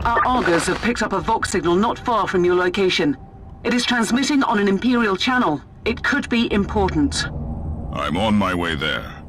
Our augurs have picked up a Vox signal not far from your location. It is transmitting on an Imperial channel. It could be important. I'm on my way there.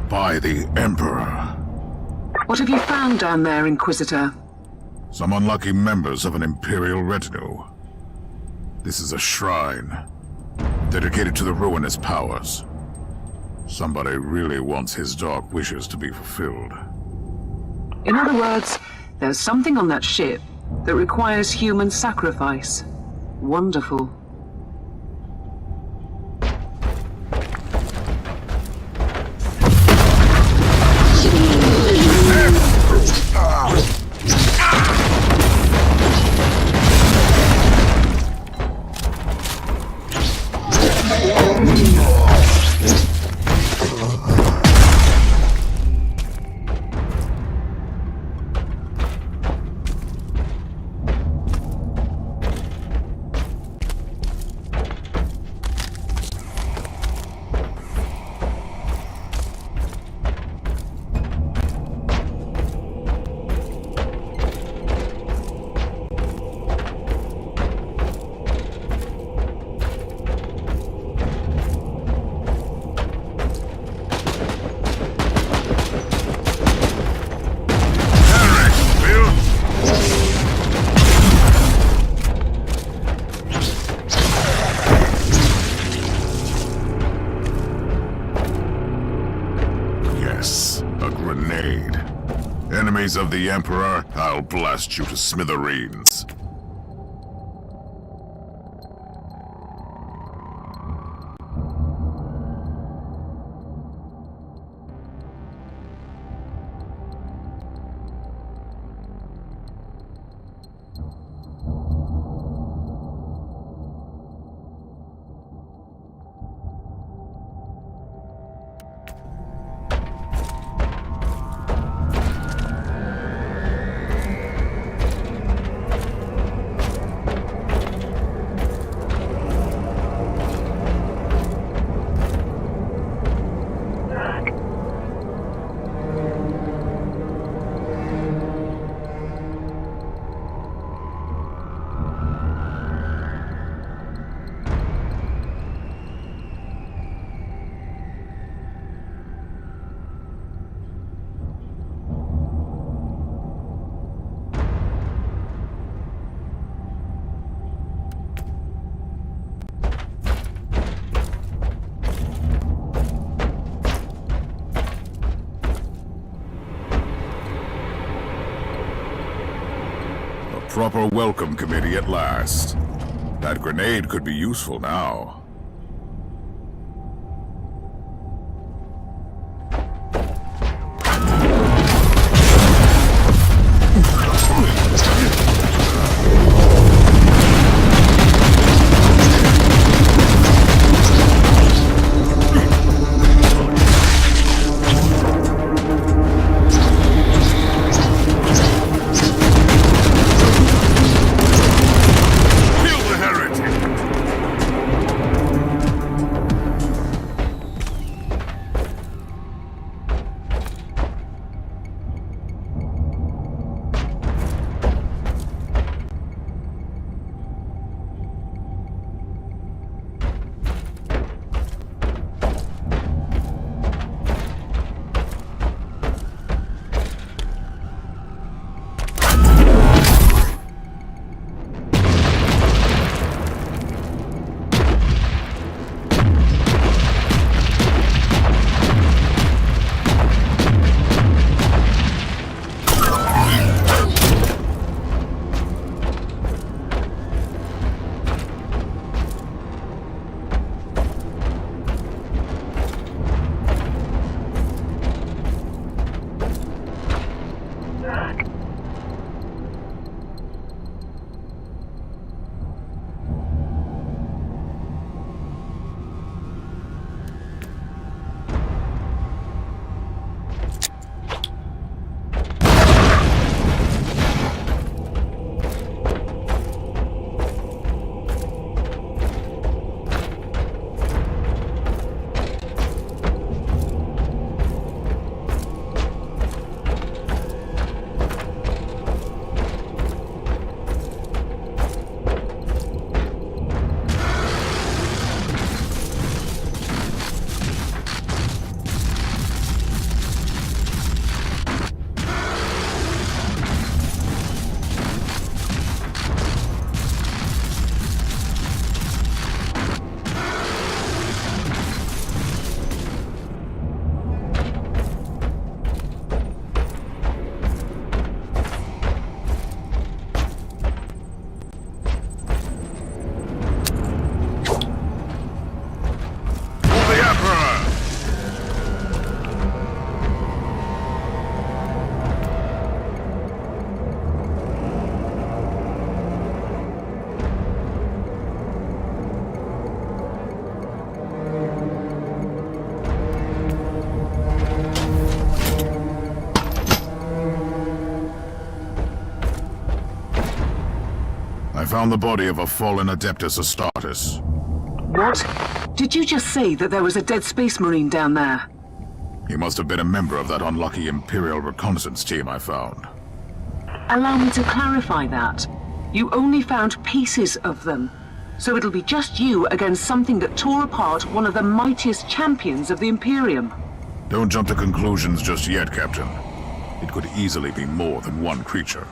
By the Emperor. What have you found down there, Inquisitor? Some unlucky members of an Imperial retinue. This is a shrine, dedicated to the ruinous powers. Somebody really wants his dark wishes to be fulfilled. In other words, there's something on that ship that requires human sacrifice. Wonderful. Enemies of the Emperor, I'll blast you to smithereens. proper welcome committee at last. That grenade could be useful now. I found the body of a fallen Adeptus Astartes. What? Did you just say that there was a dead space marine down there? He must have been a member of that unlucky Imperial reconnaissance team I found. Allow me to clarify that. You only found pieces of them. So it'll be just you against something that tore apart one of the mightiest champions of the Imperium. Don't jump to conclusions just yet, Captain. It could easily be more than one creature.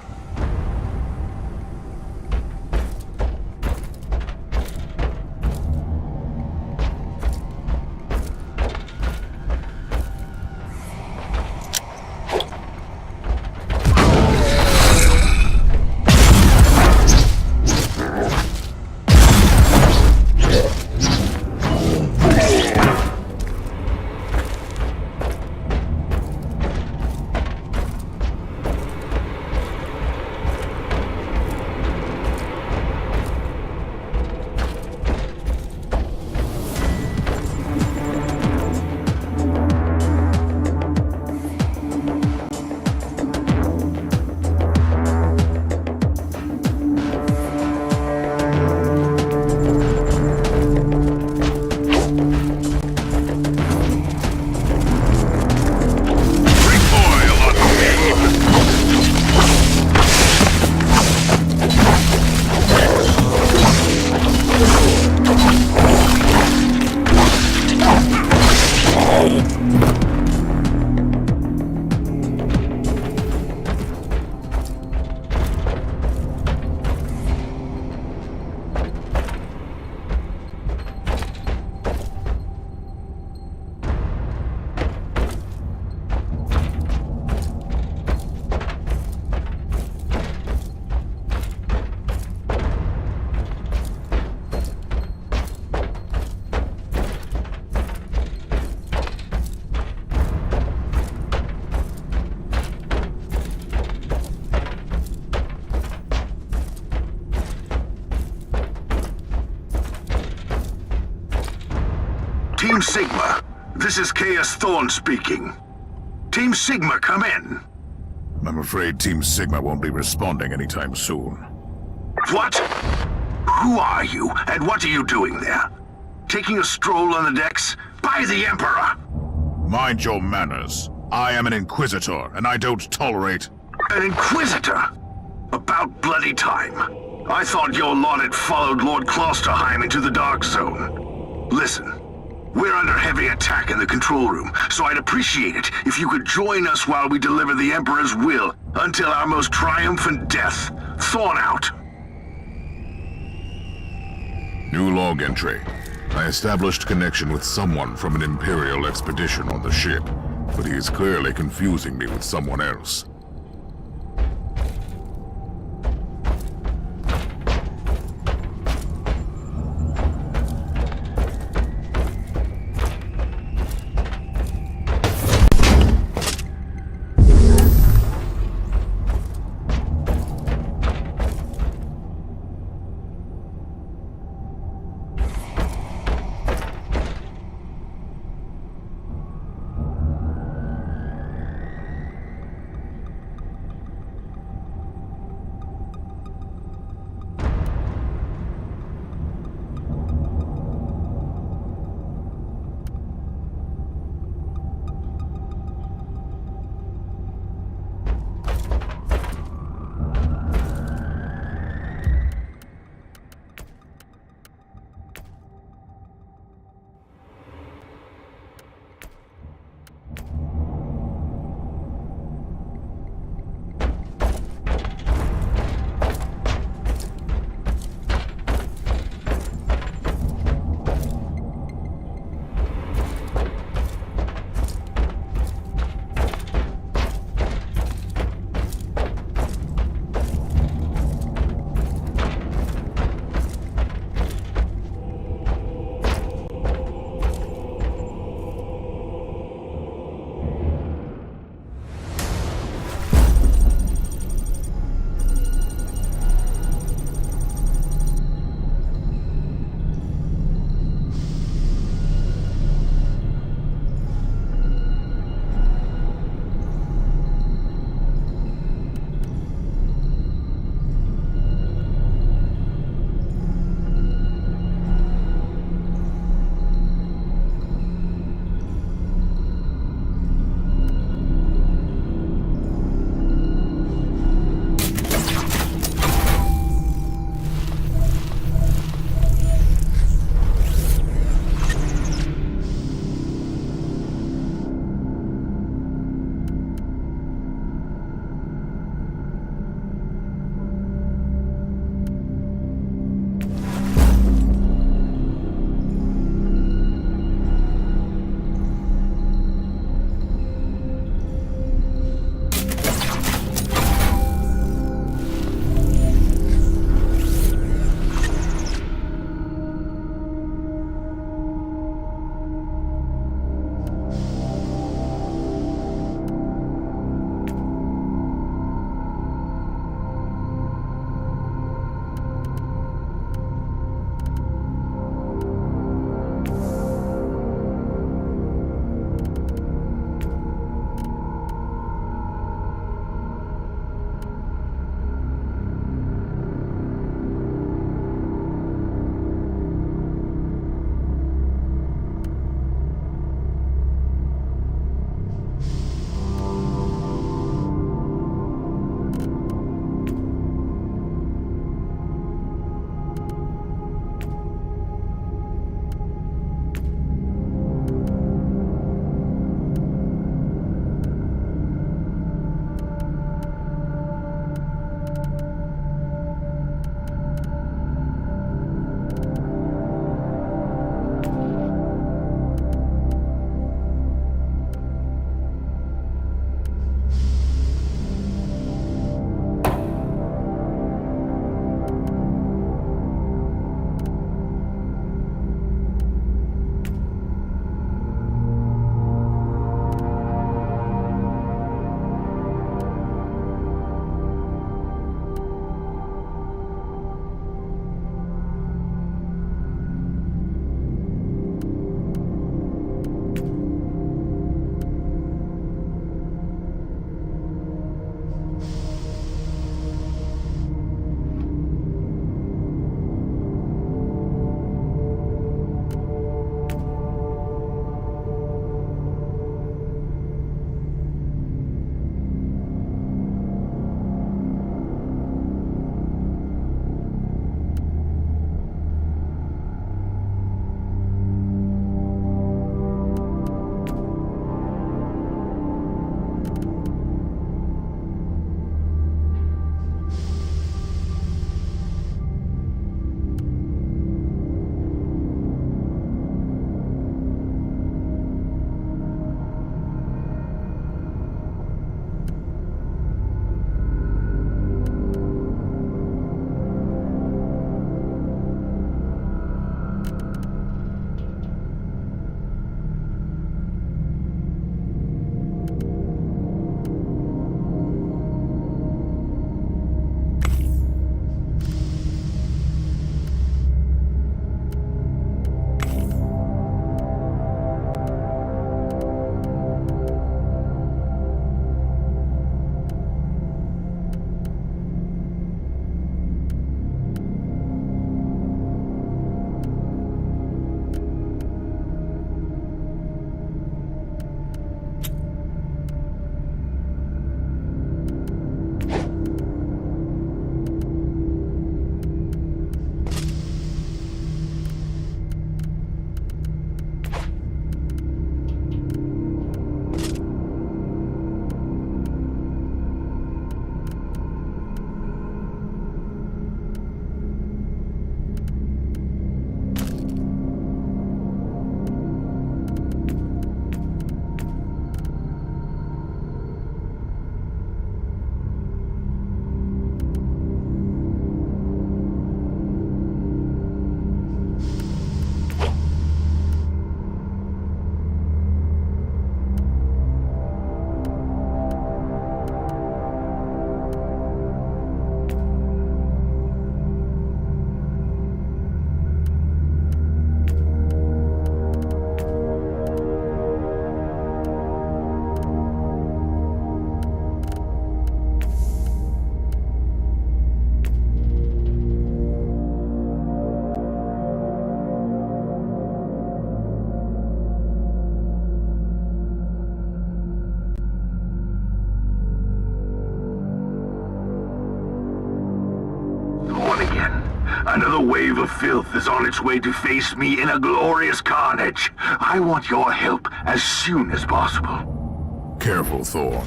Team Sigma, this is Chaos Thorn speaking. Team Sigma, come in. I'm afraid Team Sigma won't be responding anytime soon. What? Who are you, and what are you doing there? Taking a stroll on the decks? By the Emperor! Mind your manners. I am an Inquisitor, and I don't tolerate... An Inquisitor? About bloody time. I thought your lord had followed Lord Klosterheim into the Dark Zone. Listen, we're under heavy attack in the control room, so I'd appreciate it if you could join us while we deliver the Emperor's will until our most triumphant death. Thorn out. New log entry. I established connection with someone from an Imperial expedition on the ship, but he is clearly confusing me with someone else. Another wave of filth is on its way to face me in a glorious carnage. I want your help as soon as possible. Careful, Thorn.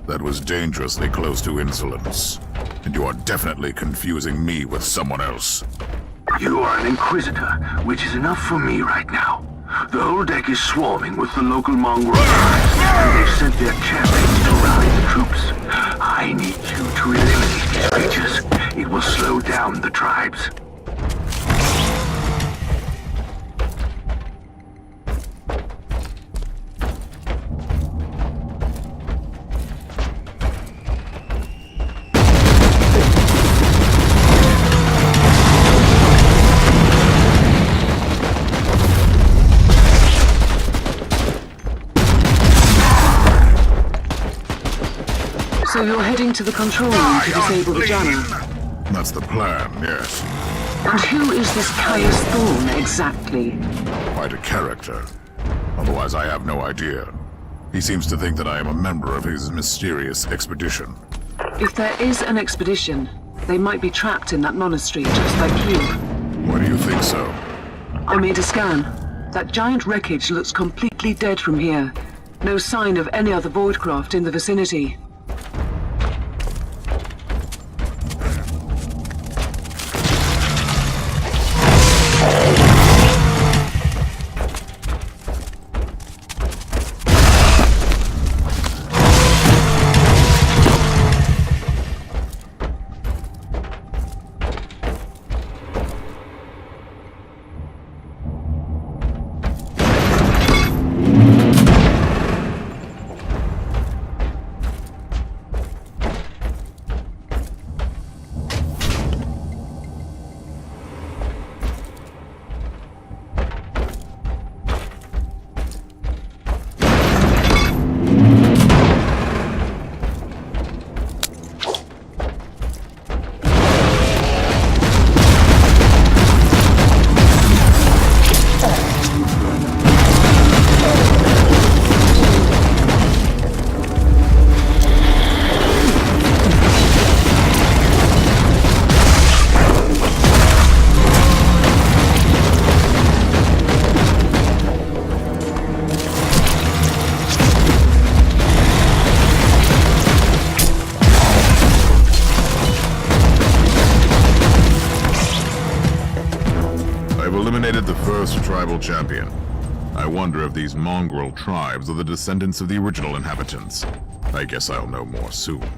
That was dangerously close to insolence. And you are definitely confusing me with someone else. You are an Inquisitor, which is enough for me right now. The whole deck is swarming with the local mongrel tribes, and they've sent their champions to rally the troops. I need you to eliminate these creatures. It will slow down the tribes. So you're heading to the control room to disable the jammer. That's the plan, yes. And who is this Caius Thorn exactly? Quite a character. Otherwise, I have no idea. He seems to think that I am a member of his mysterious expedition. If there is an expedition, they might be trapped in that monastery just like you. Why do you think so? I made a scan. That giant wreckage looks completely dead from here. No sign of any other voidcraft in the vicinity. Tribal champion. I wonder if these mongrel tribes are the descendants of the original inhabitants. I guess I'll know more soon.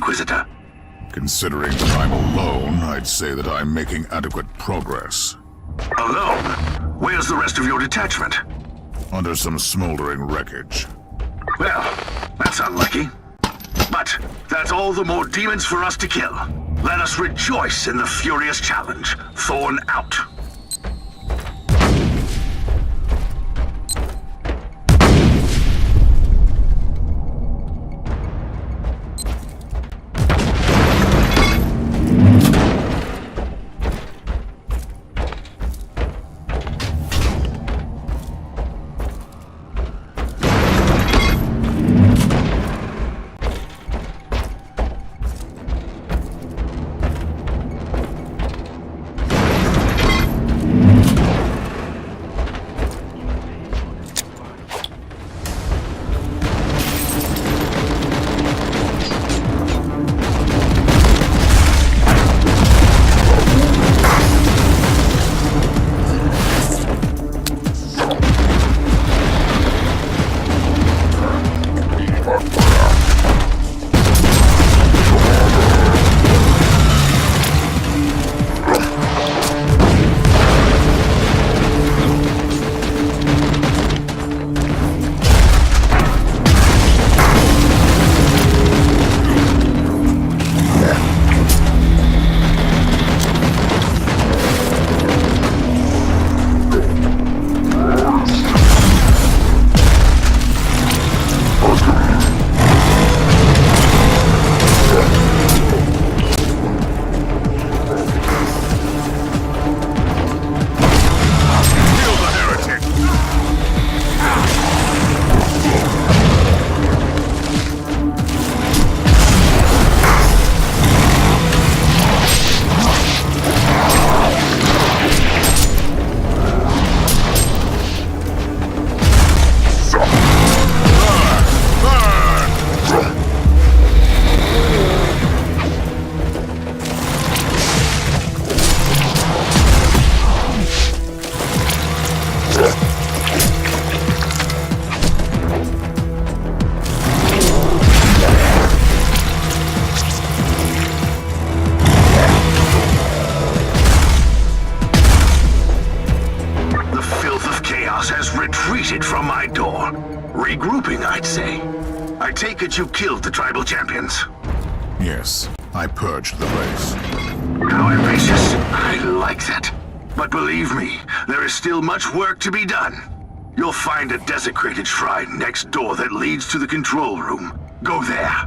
Inquisitor. Considering I'm alone, I'd say that I'm making adequate progress. Alone? Where's the rest of your detachment? Under some smoldering wreckage. Well, that's unlucky. But that's all the more demons for us to kill. Let us rejoice in the furious challenge. Thorn out. retreated from my door. Regrouping, I'd say. I take it you killed the tribal champions. Yes, I purged the race. How ambitious. I like that. But believe me, there is still much work to be done. You'll find a desecrated shrine next door that leads to the control room. Go there.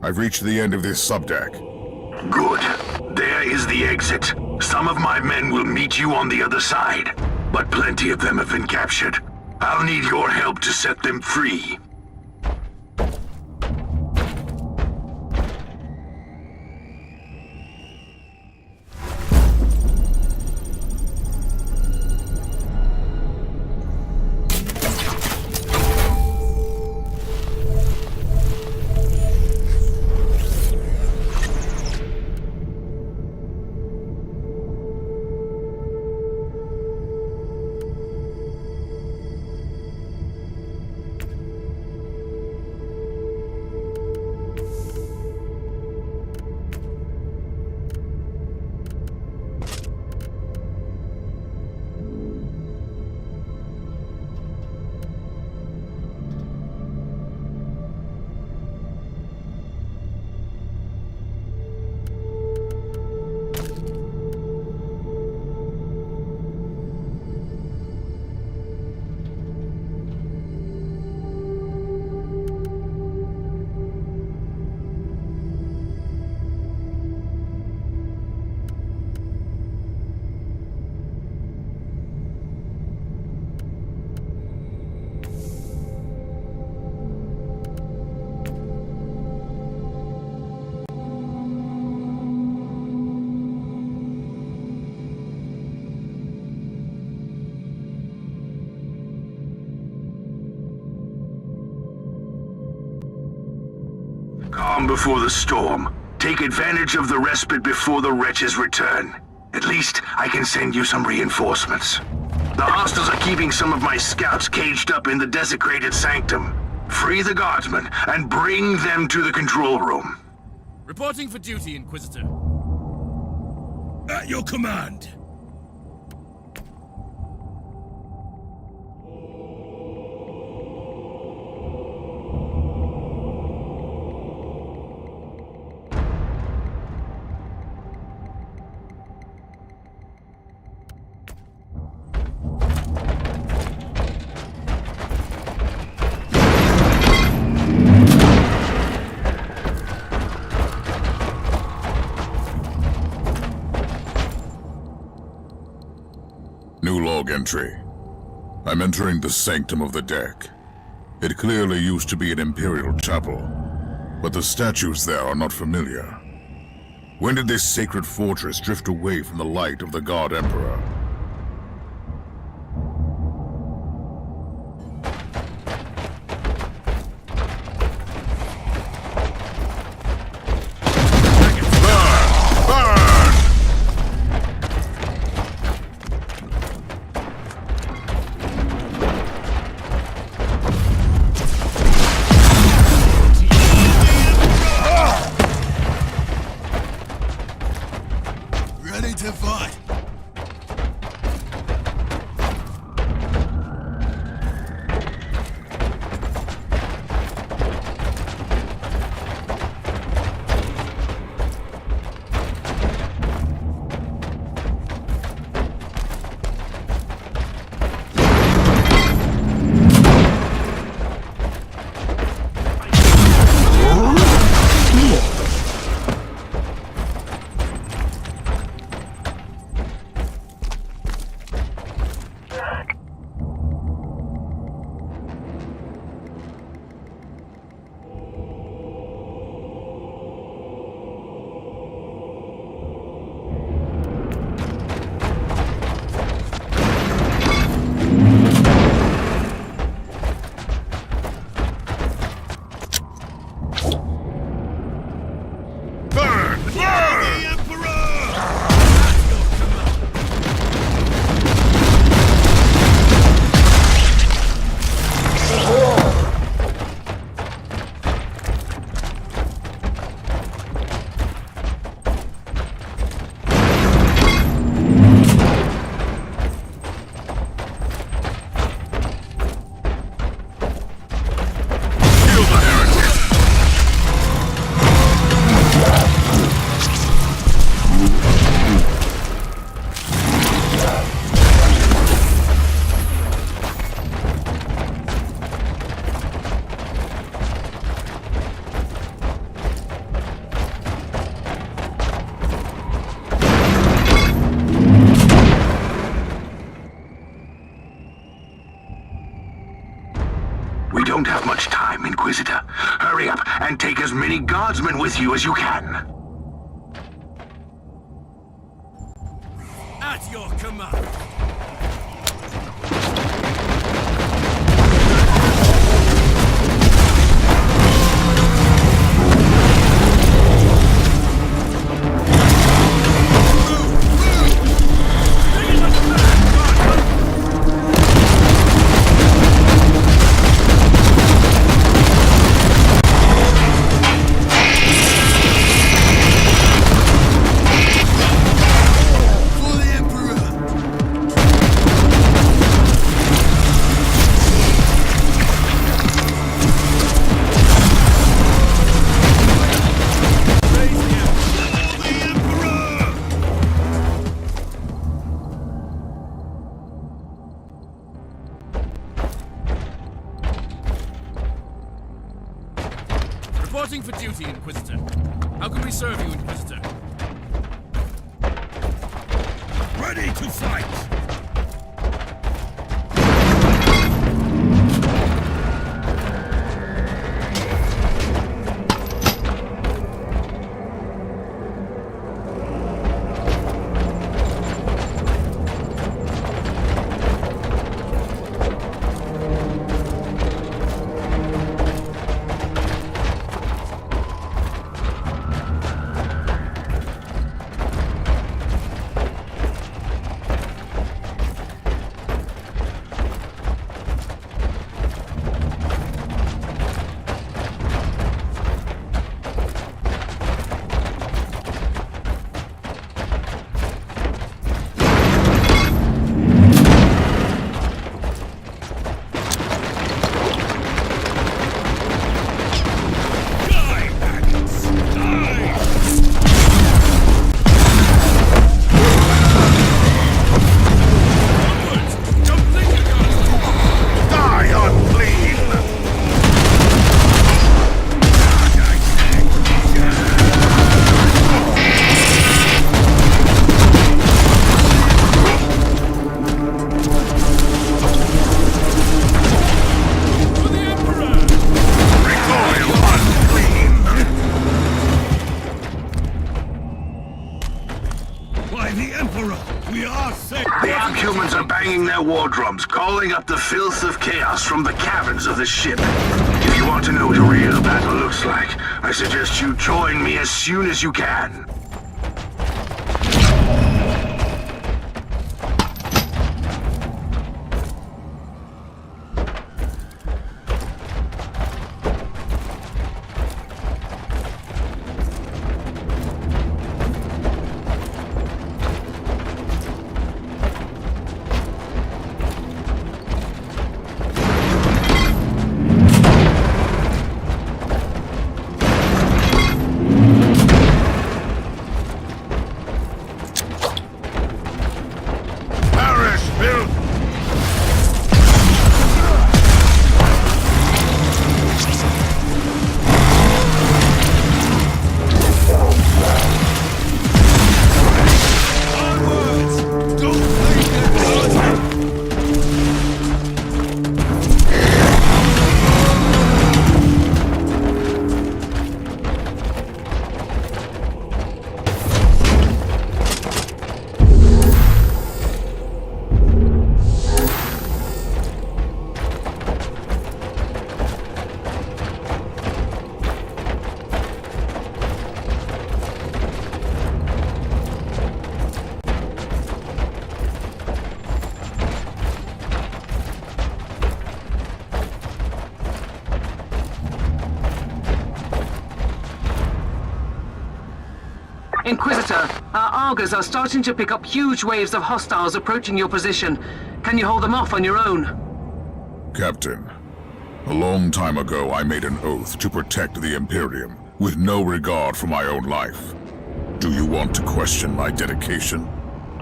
I've reached the end of this subdeck. Good. There is the exit. Some of my men will meet you on the other side, but plenty of them have been captured. I'll need your help to set them free. Calm before the storm. Take advantage of the respite before the wretches return. At least I can send you some reinforcements. The hostiles are keeping some of my scouts caged up in the desecrated sanctum. Free the guardsmen and bring them to the control room. Reporting for duty, Inquisitor. At your command. New log entry. I'm entering the sanctum of the deck. It clearly used to be an imperial chapel, but the statues there are not familiar. When did this sacred fortress drift away from the light of the God Emperor? Ready to fight. don't have much time, Inquisitor. Hurry up and take as many guardsmen with you as you can. At your command. Reporting for duty, Inquisitor. How can we serve you, Inquisitor? Ready to fight! War drums calling up the filth of chaos from the caverns of the ship. If you want to know what a real battle looks like, I suggest you join me as soon as you can. Inquisitor, our Argers are starting to pick up huge waves of hostiles approaching your position. Can you hold them off on your own? Captain, a long time ago I made an oath to protect the Imperium, with no regard for my own life. Do you want to question my dedication?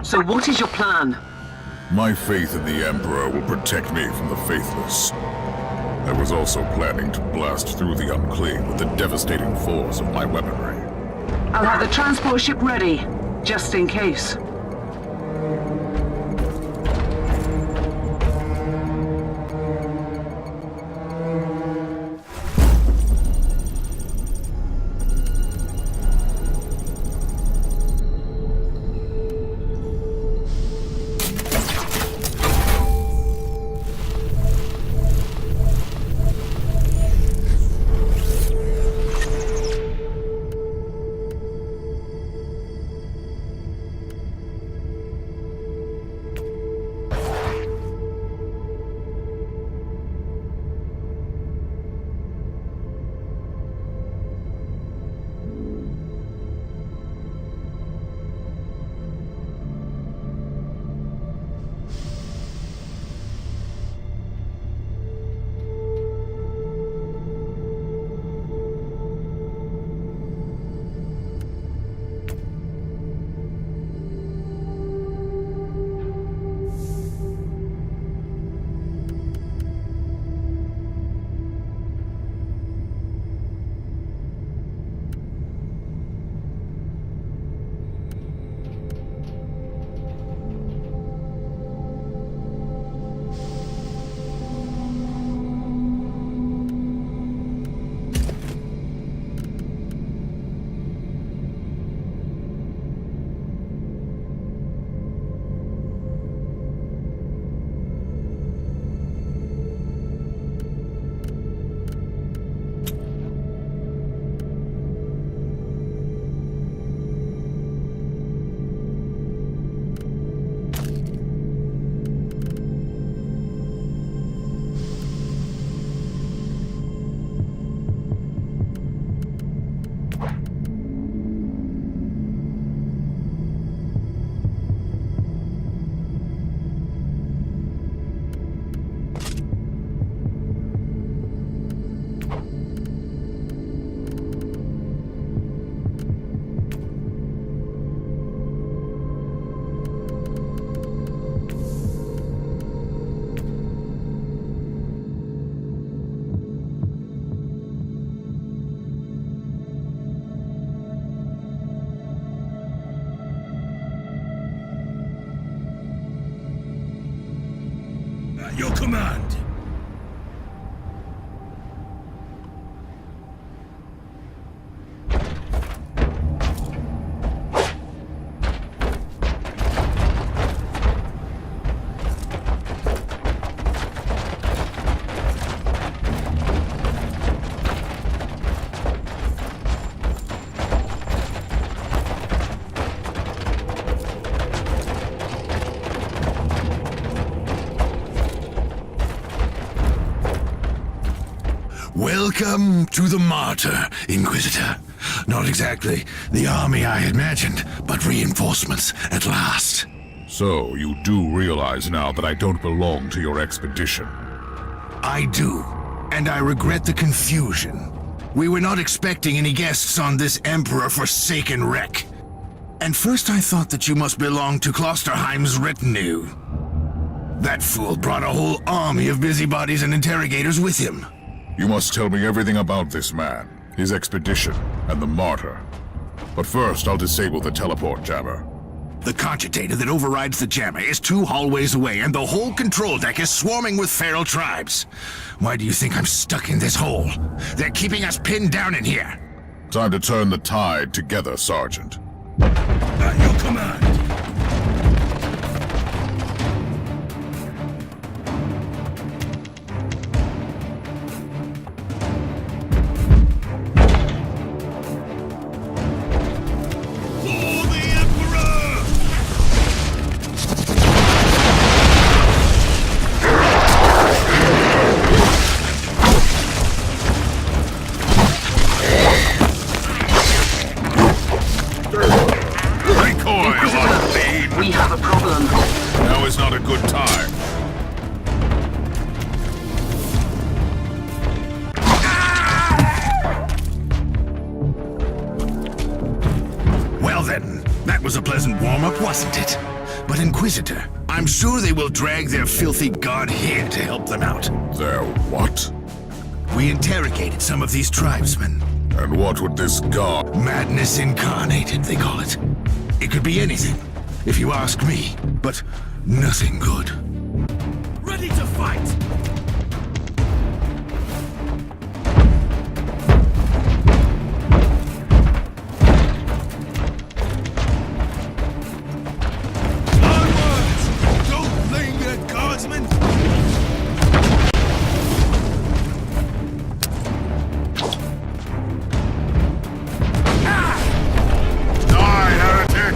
So what is your plan? My faith in the Emperor will protect me from the faithless. I was also planning to blast through the Unclean with the devastating force of my weaponry. I'll have the transport ship ready, just in case. At your command. Welcome to the Martyr, Inquisitor. Not exactly the army I imagined, but reinforcements at last. So, you do realize now that I don't belong to your expedition? I do, and I regret the confusion. We were not expecting any guests on this Emperor-forsaken wreck. And first I thought that you must belong to Klosterheim's retinue. That fool brought a whole army of busybodies and interrogators with him. You must tell me everything about this man, his expedition, and the Martyr. But first, I'll disable the teleport jammer. The cogitator that overrides the jammer is 2 hallways away, and the whole control deck is swarming with feral tribes. Why do you think I'm stuck in this hole? They're keeping us pinned down in here. Time to turn the tide together, Sergeant. At your command. We have a problem. Now is not a good time. Well then, that was a pleasant warm-up, wasn't it? But Inquisitor, I'm sure they will drag their filthy god here to help them out. Their what? We interrogated some of these tribesmen. And what would this god... Madness incarnated, they call it. It could be anything, if you ask me, but nothing good. Ready to fight!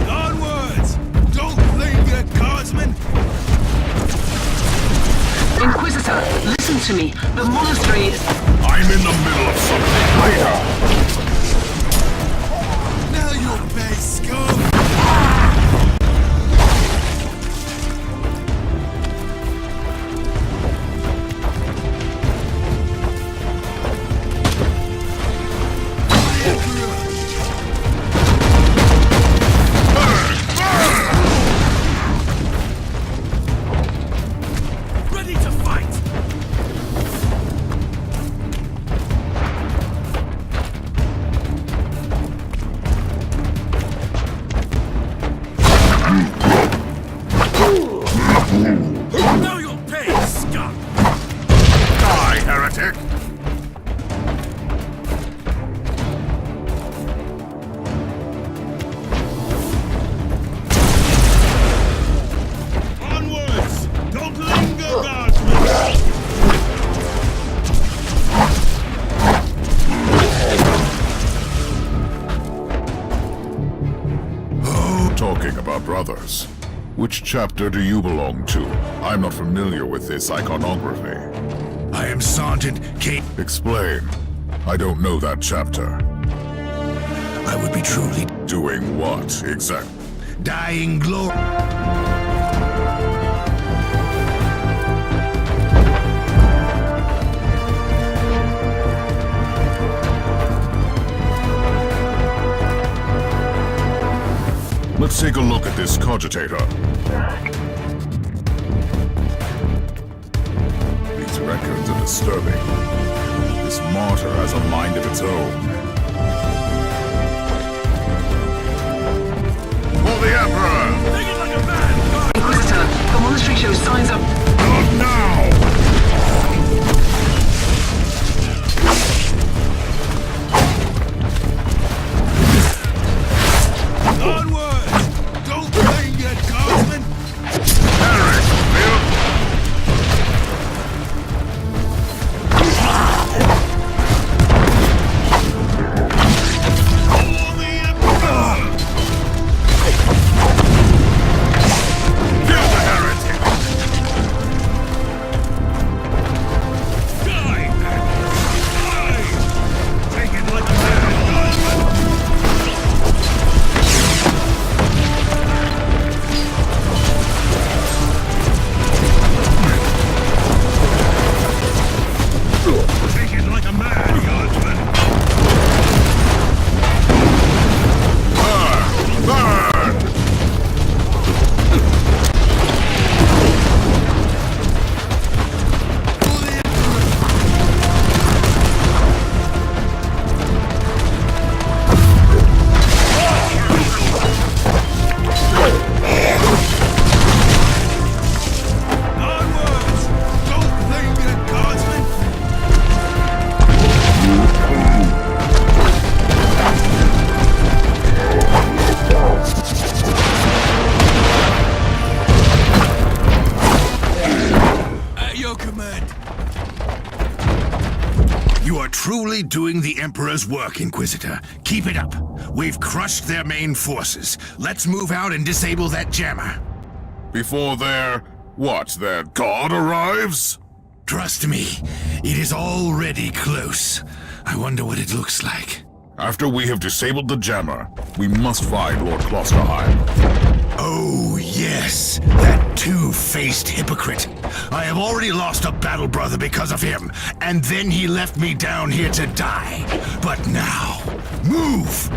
Onwards! Don't linger, guardsmen! Inquisitor, listen to me. The monastery is... I'm in the middle of something greater! Now you'll pay, scum! Now you'll pay, scum! Die, heretic! Onwards! Don't linger, guardsmen! Talking about brothers. Which chapter do you belong to? I'm not familiar with this iconography. I am Sergeant K. Explain. I don't know that chapter. I would be truly Doing what, exactly? dying glory. Let's take a look at this cogitator. These records are disturbing. This martyr has a mind of its own. For the Emperor! Take it like a man! Inquisitor, the monastery shows signs of... Not now! really doing the Emperor's work, Inquisitor. Keep it up. We've crushed their main forces. Let's move out and disable that jammer. Before their god arrives? Trust me, it is already close. I wonder what it looks like. After we have disabled the jammer, we must find Lord Klosterheim. Oh, yes, that two-faced hypocrite. I have already lost a battle brother because of him, and then he left me down here to die. But now, move!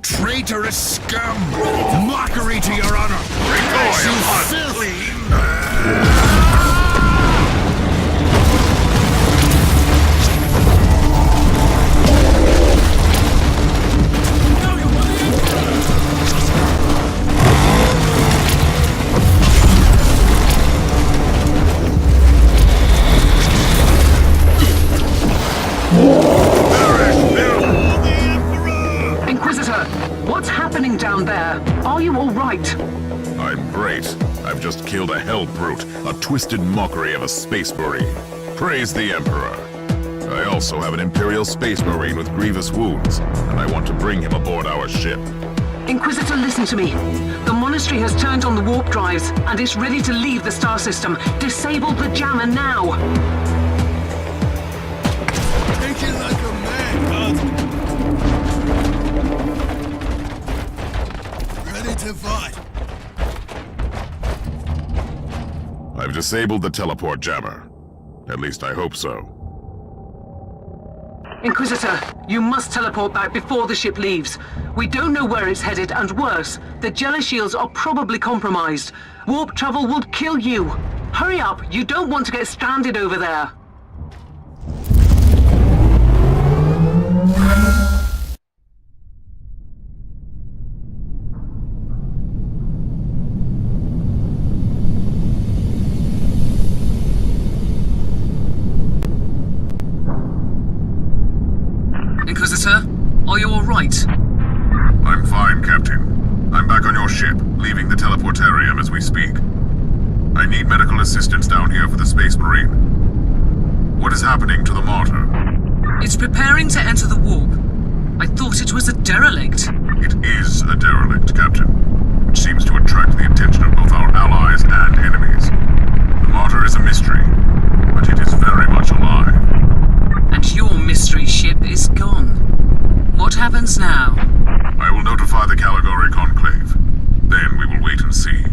Traitorous scum! Mockery to your honor! Recoil, What's happening down there? Are you all right? I'm great. I've just killed a hell brute, a twisted mockery of a space marine. Praise the Emperor. I also have an Imperial space marine with grievous wounds, and I want to bring him aboard our ship. Inquisitor, listen to me. The monastery has turned on the warp drives, and is ready to leave the star system. Disable the jammer now! Take it like a man, God. To fight. I've disabled the teleport jammer. At least I hope so. Inquisitor, you must teleport back before the ship leaves. We don't know where it's headed, and worse, the jelly shields are probably compromised. Warp travel would kill you. Hurry up, you don't want to get stranded over there. Inquisitor, are you all right? I'm fine, Captain. I'm back on your ship, leaving the teleportarium as we speak. I need medical assistance down here for the Space Marine. What is happening to the Martyr? It's preparing to enter the warp. I thought it was a derelict. It is a derelict, Captain, which seems to attract the attention of both our allies and enemies. The Martyr is a mystery, but it is very much alive. And your mystery ship is gone. What happens now? I will notify the Caligari Conclave. Then we will wait and see.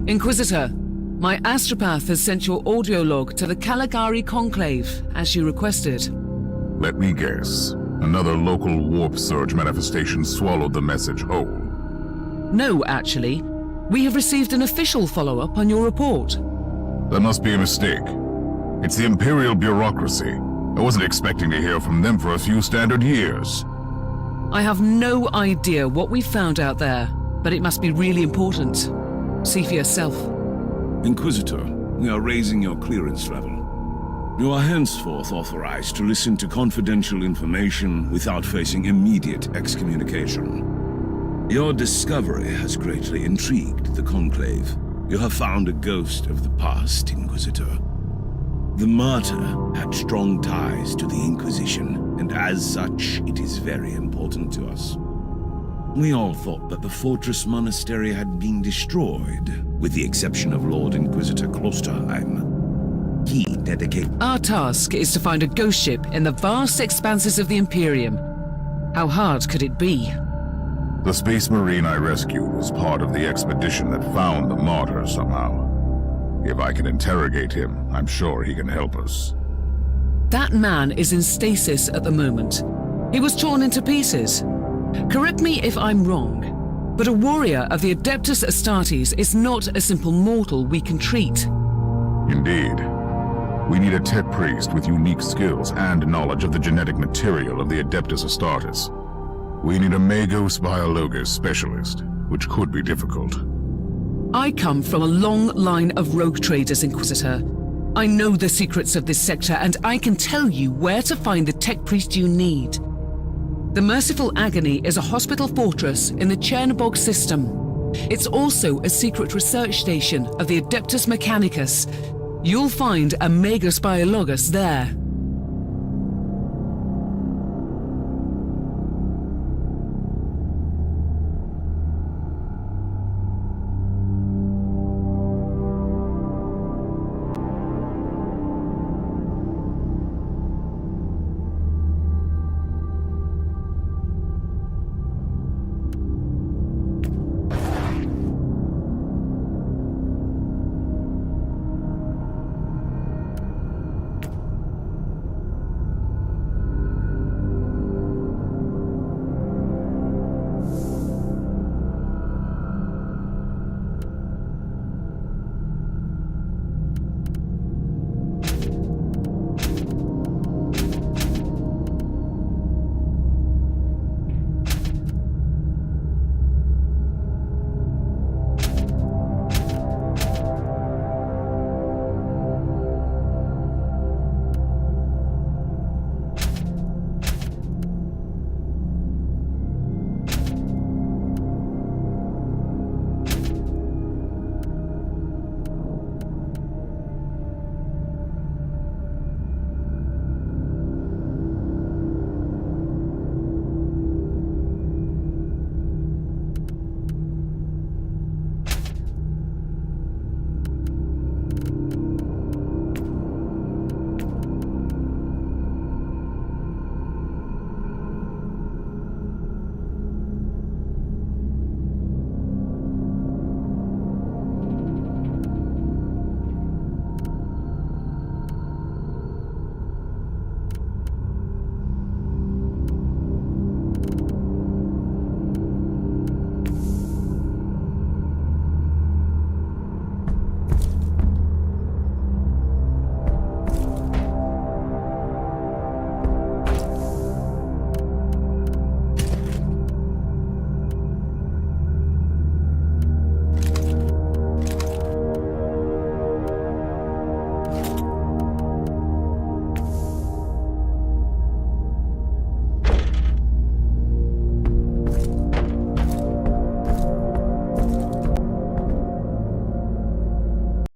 Inquisitor, my astropath has sent your audio log to the Caligari Conclave, as you requested. Let me guess. Another local warp surge manifestation swallowed the message whole. No, actually. We have received an official follow-up on your report. That must be a mistake. It's the Imperial bureaucracy. I wasn't expecting to hear from them for a few standard years. I have no idea what we found out there, but it must be really important. See for yourself. Inquisitor, we are raising your clearance level. You are henceforth authorized to listen to confidential information without facing immediate excommunication. Your discovery has greatly intrigued the Conclave. You have found a ghost of the past, Inquisitor. The Martyr had strong ties to the Inquisition, and as such, it is very important to us. We all thought that the fortress monastery had been destroyed, with the exception of Lord Inquisitor Klosterheim. He dedicated... Our task is to find a ghost ship in the vast expanses of the Imperium. How hard could it be? The Space Marine I rescued was part of the expedition that found the Martyr somehow. If I can interrogate him, I'm sure he can help us. That man is in stasis at the moment. He was torn into pieces. Correct me if I'm wrong, but a warrior of the Adeptus Astartes is not a simple mortal we can treat. Indeed. We need a tech priest with unique skills and knowledge of the genetic material of the Adeptus Astartes. We need a Magos Biologos specialist, which could be difficult. I come from a long line of rogue traders, Inquisitor. I know the secrets of this sector, and I can tell you where to find the tech priest you need. The Merciful Agony is a hospital fortress in the Chernobog system. It's also a secret research station of the Adeptus Mechanicus. You'll find a Magos Biologos there.